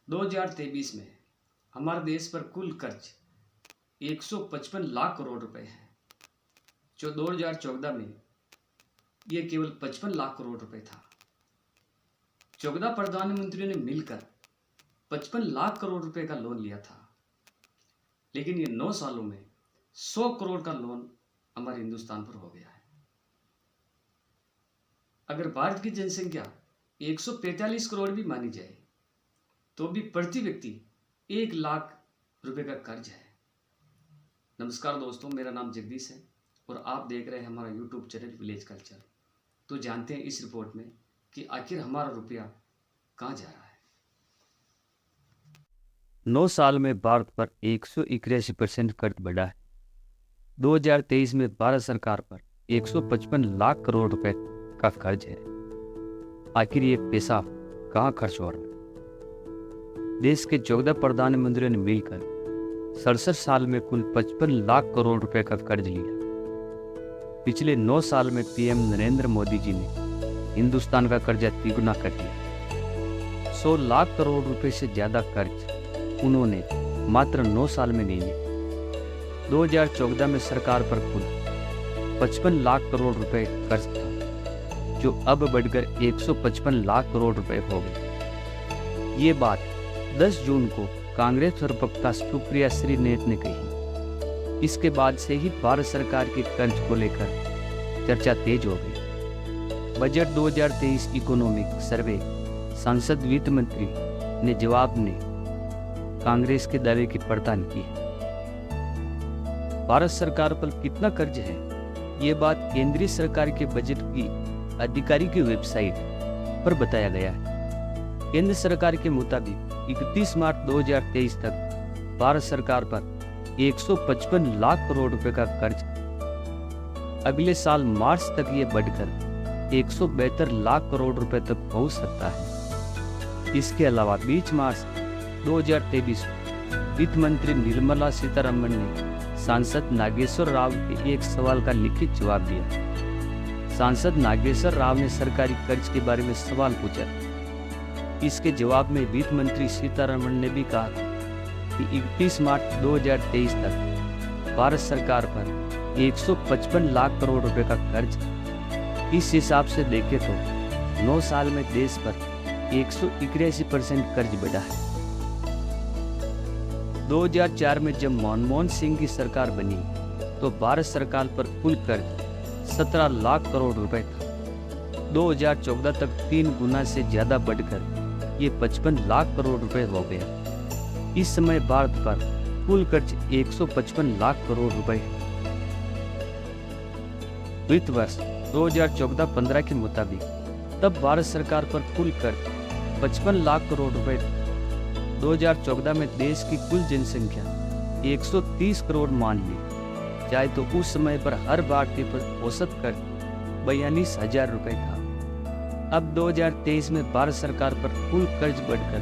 2023 में हमारे देश पर कुल कर्ज 155 लाख करोड़ रुपए है, जो 2014 में ये केवल 55 लाख करोड़ रुपए था। 14 प्रधानमंत्रियों ने मिलकर 55 लाख करोड़ रुपए का लोन लिया था, लेकिन ये 9 सालों में 100 करोड़ का लोन हमारे हिंदुस्तान पर हो गया है। अगर भारत की जनसंख्या 145 करोड़ भी मानी जाए तो भी प्रति व्यक्ति 1 लाख रुपए का कर्ज है। नमस्कार दोस्तों, मेरा नाम जगदीश है और आप देख रहे हैं हमारा यूट्यूब चैनल विलेज कल्चर। तो जानते हैं इस रिपोर्ट में कि आखिर हमारा रुपया कहाँ जा रहा है। 9 साल में भारत पर 181% कर्ज बढ़ा है। 2023 में भारत सरकार पर 155 लाख करोड़ रुपए का कर्ज है। आखिर ये पैसा कहाँ खर्च हो रहा है? देश के 14 प्रधानमंत्रियों ने मिलकर 67 साल में कुल 55 लाख करोड़ रुपए का कर्ज लिया। पिछले 9 साल में पीएम नरेंद्र मोदी जी ने हिंदुस्तान का कर्जा तिगुना कर दिया। 100 लाख करोड़ रुपए से ज्यादा कर्ज उन्होंने मात्र 9 साल में नहीं लिया। 2014 में सरकार पर कुल 55 लाख करोड़ रुपए कर्ज था, जो अब बढ़कर 155 लाख करोड़ रुपए हो गए। ये बात 10 जून को कांग्रेस प्रवक्ता सुप्रिया श्रीनेत ने कही। इसके बाद से ही भारत सरकार के कर्ज को लेकर चर्चा तेज हो गई। बजट 2023 इकोनॉमिक सर्वे सांसद वित्त मंत्री ने जवाब में कांग्रेस के दावे की पड़ताल की है। भारत सरकार पर कितना कर्ज है, ये बात केंद्रीय सरकार के बजट की आधिकारिक वेबसाइट पर बताया गया है। केंद्र सरकार के मुताबिक 31 मार्च 2023 तक भारत सरकार पर 155 लाख करोड़ रुपए का कर्ज। अगले साल मार्च तक ये बढ़कर 172 लाख करोड़ रुपए तक पहुंच सकता है। इसके अलावा 20 मार्च 2023 वित्त मंत्री निर्मला सीतारमण ने सांसद नागेश्वर राव के एक सवाल का लिखित जवाब दिया। सांसद नागेश्वर राव ने सरकारी कर्ज के बारे में सवाल पूछा। इसके जवाब में वित्त मंत्री सीतारमण ने भी कहा कि 31 मार्च 2023 तक भारत सरकार पर 155 लाख करोड़ रुपए का कर्ज। इस हिसाब से देखें तो 9 साल में देश पर 181% कर्ज बढ़ा है। 2004 में जब मनमोहन सिंह की सरकार बनी तो भारत सरकार पर कुल कर्ज 17 लाख करोड़ रुपए था। 2014 तक 3 गुना से ज्यादा बढ़कर ये 55 लाख करोड़ रुपए हो गया। इस समय भारत पर कुल कर्ज 155 लाख करोड़ रुपए है। वित्त वर्ष 2014-15 के मुताबिक तब भारत सरकार पर कुल कर्ज 55 लाख करोड़ रुपए था। 2014 में देश की कुल जनसंख्या 130 करोड़ मान ली जाए तो उस समय पर हर भारतीय पर औसत कर्ज 42,000 रुपए था। अब 2023 में भारत सरकार पर कुल कर्ज बढ़कर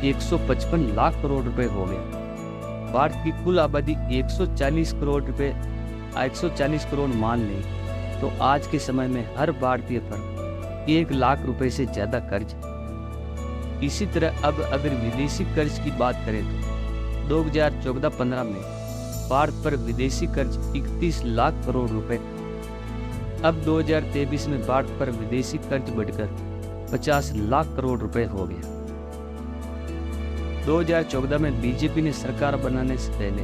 155 लाख करोड़ रुपए हो गया। भारत की कुल आबादी 140 करोड़ मान ले तो आज के समय में हर भारतीय पर 1 लाख रुपए से ज्यादा कर्ज है। इसी तरह अब अगर विदेशी कर्ज की बात करें तो 2014-15 में भारत पर विदेशी कर्ज 31 लाख करोड़ रुपए था। अब 2023 में भारत पर विदेशी कर्ज बढ़कर 50 लाख करोड़ रुपए हो गया। 2014 में बीजेपी ने सरकार बनाने से पहले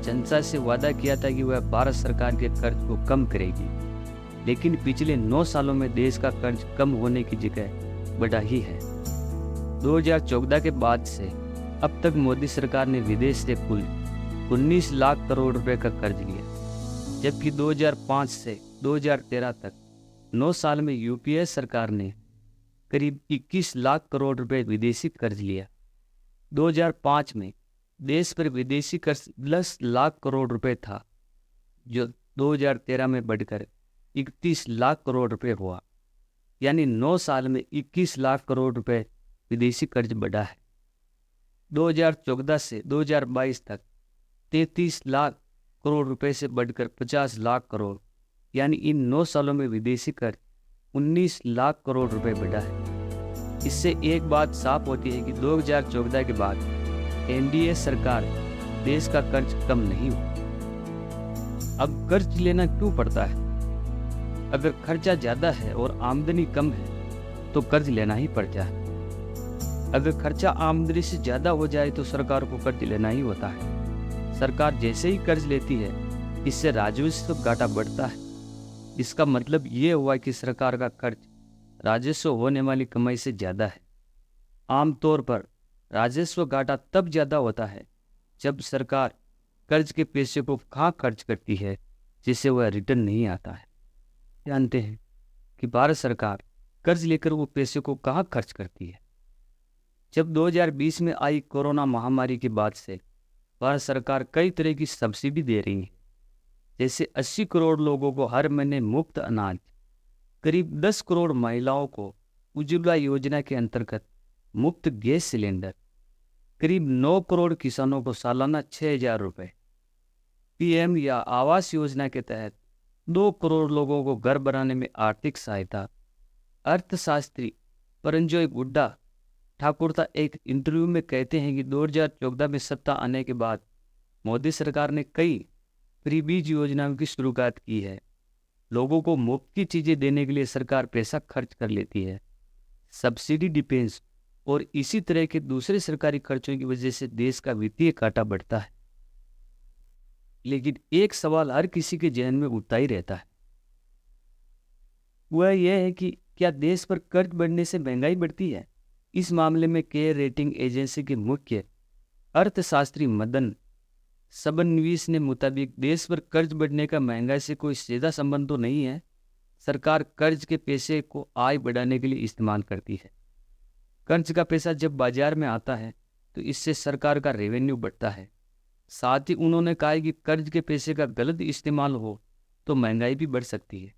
जनता से वादा किया था कि वह भारत सरकार के कर्ज को कम करेगी, लेकिन पिछले 9 सालों में देश का कर्ज कम होने की जगह बढ़ा ही है। 2014 के बाद से अब तक मोदी सरकार ने विदेश से कुल 19 लाख करोड़ रुपए का कर्ज लिया, जबकि 2005 से 2013 तक 9 साल में यूपीए सरकार ने करीब 21 लाख करोड़ रुपए विदेशी कर्ज लिया। 2005 में देश पर विदेशी कर्ज 10 लाख करोड़ रुपए था, जो 2013 में बढ़कर 31 लाख करोड़ रुपए हुआ। यानी 9 साल में 21 लाख करोड़ रुपए विदेशी कर्ज बढ़ा है। 2014 से 2022 तक 33 लाख करोड़ रुपए से बढ़कर 50 लाख करोड़, यानी इन 9 सालों में विदेशी कर्ज 19 लाख करोड़ रुपए बढ़ा है। इससे एक बात साफ होती है कि 2014 के बाद एनडीए सरकार देश का कर्ज कम नहीं हुआ। अब कर्ज लेना क्यों पड़ता है? अगर खर्चा ज्यादा है और आमदनी कम है तो कर्ज लेना ही पड़ता है। अगर खर्चा आमदनी से ज्यादा हो जाए तो सरकार को कर्ज लेना ही होता है। सरकार जैसे ही कर्ज लेती है इससे राजस्व घाटा बढ़ता है। इसका मतलब ये हुआ कि सरकार का कर्ज राजस्व होने वाली कमाई से ज्यादा है। आमतौर पर राजस्व घाटा तब ज्यादा होता है जब सरकार कर्ज के पैसे को कहाँ खर्च करती है जिससे वह रिटर्न नहीं आता है। जानते हैं कि भारत सरकार कर्ज लेकर वो पैसे को कहाँ खर्च करती है? जब 2020 में आई कोरोना महामारी के बाद से भारत सरकार कई तरह की सब्सिडी दे रही है, जैसे 80 करोड़ लोगों को हर महीने मुफ्त अनाज, करीब 10 करोड़ महिलाओं को उज्ज्वला योजना के अंतर्गत मुफ्त गैस सिलेंडर, करीब 9 करोड़ किसानों को सालाना 6,000 रुपये, पीएम या आवास योजना के तहत 2 करोड़ लोगों को घर बनाने में आर्थिक सहायता। अर्थशास्त्री परंजॉय गुड्डा ठाकुरता एक इंटरव्यू में कहते हैं कि 2014 में सत्ता आने के बाद मोदी सरकार ने कई फ्री बीज योजनाओं की शुरुआत की है। लोगों को मुफ्त की चीजें देने के लिए सरकार पैसा खर्च कर लेती है। सब्सिडी, डिफेंस और इसी तरह के दूसरे सरकारी खर्चों की वजह से देश का वित्तीय घाटा बढ़ता है। लेकिन एक सवाल हर किसी के जहन में उठता ही रहता है, वह यह है कि क्या देश पर कर्ज बढ़ने से महंगाई बढ़ती है? इस मामले में केयर रेटिंग एजेंसी के मुख्य अर्थशास्त्री मदन सबनवीस ने मुताबिक देश पर कर्ज बढ़ने का महंगाई से कोई सीधा संबंध तो नहीं है। सरकार कर्ज के पैसे को आय बढ़ाने के लिए इस्तेमाल करती है। कर्ज का पैसा जब बाजार में आता है तो इससे सरकार का रेवेन्यू बढ़ता है। साथ ही उन्होंने कहा कि कर्ज के पैसे का गलत इस्तेमाल हो तो महंगाई भी बढ़ सकती है।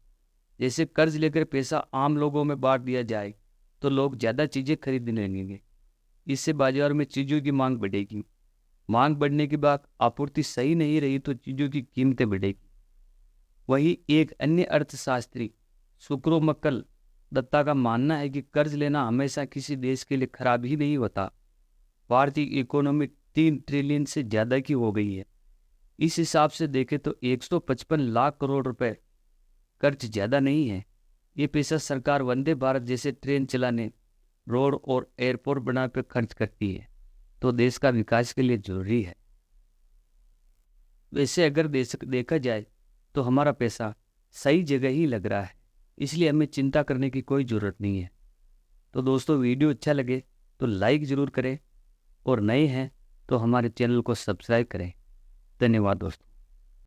जैसे कर्ज लेकर पैसा आम लोगों में बांट दिया जाए तो लोग ज़्यादा चीज़ें खरीदने लगेंगे। इससे बाजार में चीज़ों की मांग बढ़ेगी। मांग बढ़ने के बाद आपूर्ति सही नहीं रही तो चीज़ों की कीमतें बढ़ेगी। वहीं एक अन्य अर्थशास्त्री सुक्रोमक्कल दत्ता का मानना है कि कर्ज लेना हमेशा किसी देश के लिए खराब ही नहीं होता। भारतीय इकोनॉमी 3 ट्रिलियन से ज़्यादा की हो गई है। इस हिसाब से देखें तो 155 लाख करोड़ रुपए कर्ज ज़्यादा नहीं है। ये पैसा सरकार वंदे भारत जैसे ट्रेन चलाने, रोड और एयरपोर्ट बनाने पर खर्च करती है तो देश का विकास के लिए जरूरी है। वैसे अगर देखा जाए तो हमारा पैसा सही जगह ही लग रहा है, इसलिए हमें चिंता करने की कोई ज़रूरत नहीं है। तो दोस्तों, वीडियो अच्छा लगे तो लाइक ज़रूर करें और नए हैं तो हमारे चैनल को सब्सक्राइब करें। धन्यवाद दोस्तों।